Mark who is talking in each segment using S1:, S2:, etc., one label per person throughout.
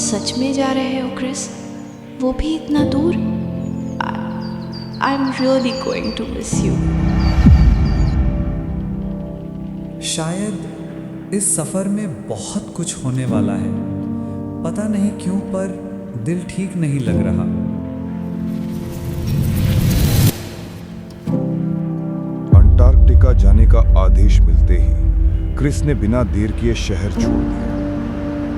S1: सच में जा रहे हो क्रिस? वो भी इतना दूर? I am really going to miss you.
S2: शायद इस सफ़र में बहुत कुछ होने वाला है, पता नहीं क्यों, पर दिल ठीक नहीं लग रहा।
S3: अंटार्कटिका जाने का आदेश मिलते ही क्रिस ने बिना देर किए शहर छोड़ दिया।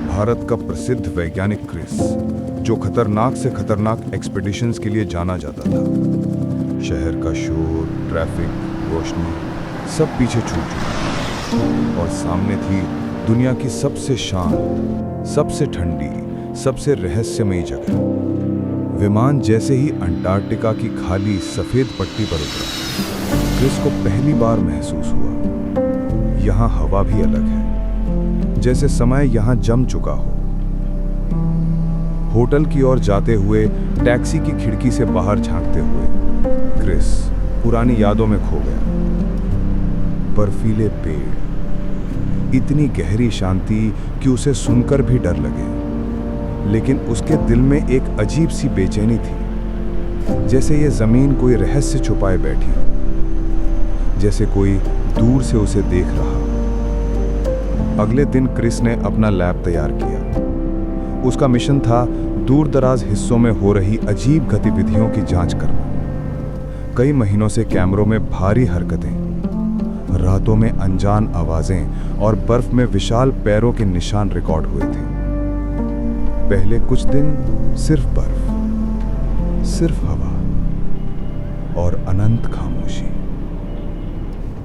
S3: भारत का प्रसिद्ध वैज्ञानिक क्रिस, जो खतरनाक से खतरनाक एक्सपीडिशंस के लिए जाना जाता था। शहर का शोर, ट्रैफिक, रोशनी सब पीछे छूट चुका और सामने थी दुनिया की सबसे शांत, सबसे ठंडी, सबसे रहस्यमयी जगह। विमान जैसे ही अंटार्कटिका की खाली सफेद पट्टी पर उतरा, क्रिस को पहली बार महसूस हुआ, यहाँ हवा भी अलग है, जैसे समय यहाँ जम चुका हो। होटल की ओर जाते हुए टैक्सी की खिड़की से बाहर झांकते हुए क्रिस पुरानी यादों में खो गया। बर्फीले पेड़, इतनी गहरी शांति कि उसे सुनकर भी डर लगे। लेकिन उसके दिल में एक अजीब सी बेचैनी थी, जैसे ये जमीन कोई रहस्य छुपाए बैठी, जैसे कोई दूर से उसे देख रहा। अगले दिन क्रिस ने अपना लैब तैयार किया। उसका मिशन था दूर दराज हिस्सों में हो रही अजीब गतिविधियों की जांच करना। कई महीनों से कैमरों में भारी हरकतें, रातों में अनजान आवाजें और बर्फ में विशाल पैरों के निशान रिकॉर्ड हुए थे। पहले कुछ दिन सिर्फ बर्फ, सिर्फ हवा और अनंत खामोशी।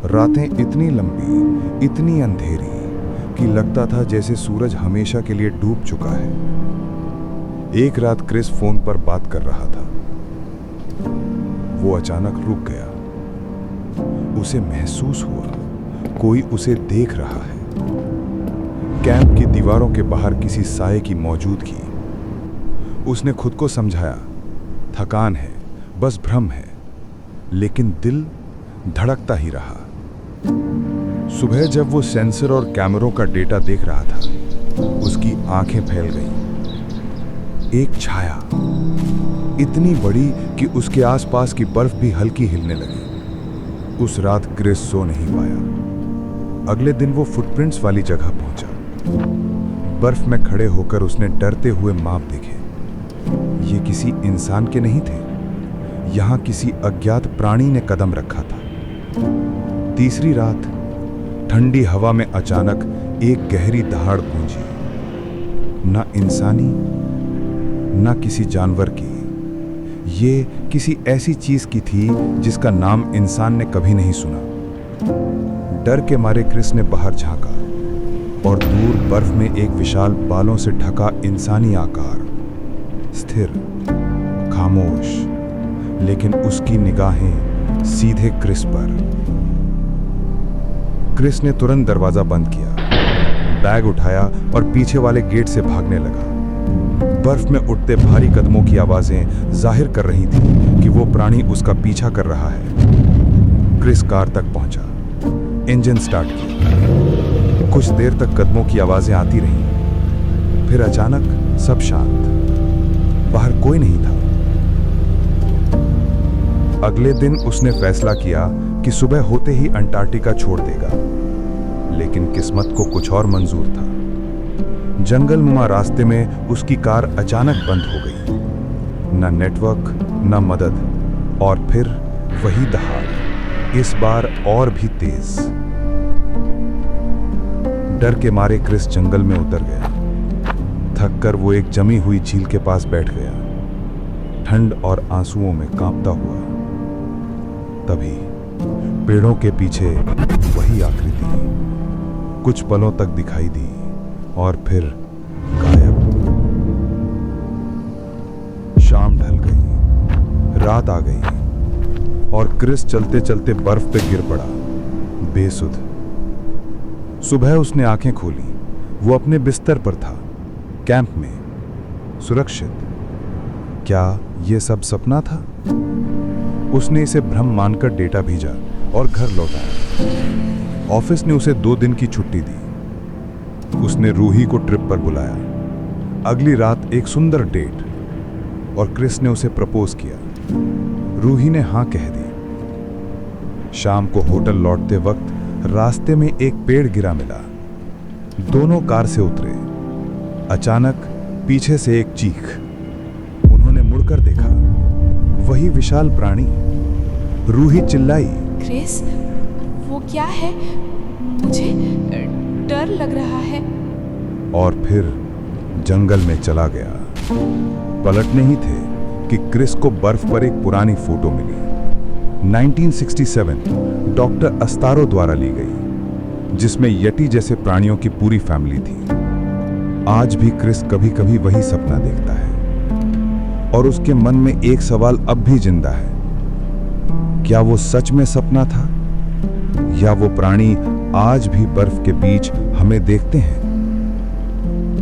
S3: रातें इतनी लंबी, इतनी अंधेरी कि लगता था जैसे सूरज हमेशा के लिए डूब चुका है। एक रात क्रिस फोन पर बात कर रहा था। वो अचानक रुक गया। उसे महसूस हुआ कोई उसे देख रहा है। कैंप की दीवारों के बाहर किसी साए की मौजूदगी। उसने खुद को समझाया, थकान है, बस भ्रम है, लेकिन दिल धड़कता ही रहा। सुबह जब वो सेंसर और कैमरों का डेटा देख रहा था, उसकी आंखें फैल गईं। एक छाया इतनी बड़ी कि उसके आसपास की बर्फ भी हल्की हिलने लगी। उस रात क्रिस सो नहीं पाया। अगले दिन वो फुटप्रिंट्स वाली जगह पहुंचा। बर्फ में खड़े होकर उसने डरते हुए माप देखे। ये किसी इंसान के नहीं थे, यहां किसी अज्ञात प्राणी ने कदम रखा था। तीसरी रात ठंडी हवा में अचानक एक गहरी दहाड़ गूंजी। ना इंसानी, ना किसी जानवर की। ये किसी ऐसी चीज की थी जिसका नाम इंसान ने कभी नहीं सुना। डर के मारे क्रिस ने बाहर झांका और दूर बर्फ में एक विशाल बालों से ढका इंसानी आकार, स्थिर, खामोश, लेकिन उसकी निगाहें सीधे क्रिस पर। क्रिस ने तुरंत दरवाजा बंद किया, बैग उठाया और पीछे वाले गेट से भागने लगा। बर्फ में उठते भारी कदमों की आवाजें जाहिर कर रही थी कि वो प्राणी उसका पीछा कर रहा है। क्रिस कार तक पहुंचा, इंजन स्टार्ट किया। कुछ देर तक कदमों की आवाजें आती रहीं, फिर अचानक सब शांत, बाहर कोई नहीं था। अगले दिन उसने फैसला किया कि सुबह होते ही अंटार्कटिका छोड़ देगा, लेकिन किस्मत को कुछ और मंजूर था। जंगलनुमा रास्ते में उसकी कार अचानक बंद हो गई। न नेटवर्क, न मदद, और फिर वही दहाड़, इस बार और भी तेज। डर के मारे क्रिस जंगल में उतर गया। थककर वो एक जमी हुई झील के पास बैठ गया, ठंड और आंसुओं में कांपता हुआ। तभी पेड़ों के पीछे वही आकृति कुछ पलों तक दिखाई दी और फिर गायब। शाम ढल गई, रात आ गई और क्रिस चलते चलते बर्फ पे गिर पड़ा, बेसुध। सुबह उसने आंखें खोली। वो अपने बिस्तर पर था, कैंप में, सुरक्षित। क्या ये सब सपना था? उसने इसे भ्रम मानकर डेटा भेजा और घर लौटाया। ऑफिस ने उसे 2 दिन की छुट्टी दी। उसने रूही को ट्रिप पर बुलाया। अगली रात एक सुंदर डेट और क्रिस ने उसे प्रपोज किया। रूही ने हाँ कह दी। शाम को होटल लौटते वक्त रास्ते में एक पेड़ गिरा मिला। दोनों कार से उतरे। अचानक पीछे से एक चीख। उन्होंने मुड़कर देखा, वही विशाल प्राणी। रूही चिल्लाई,
S1: क्रिस, वो क्या है? मुझे डर लग रहा है।
S3: और फिर जंगल में चला गया। पलटने ही थे कि क्रिस को बर्फ पर एक पुरानी फोटो मिली। 1967 डॉक्टर अस्तारो द्वारा ली गई, जिसमें यटी जैसे प्राणियों की पूरी फैमिली थी। आज भी क्रिस कभी कभी वही सपना देखता है और उसके मन में एक सवाल अब भी जिंदा है। क्या वो सच में सपना था या वो प्राणी आज भी बर्फ के बीच हमें देखते हैं?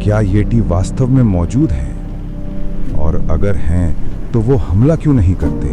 S3: क्या येटी वास्तव में मौजूद हैं? और अगर हैं तो वो हमला क्यों नहीं करते?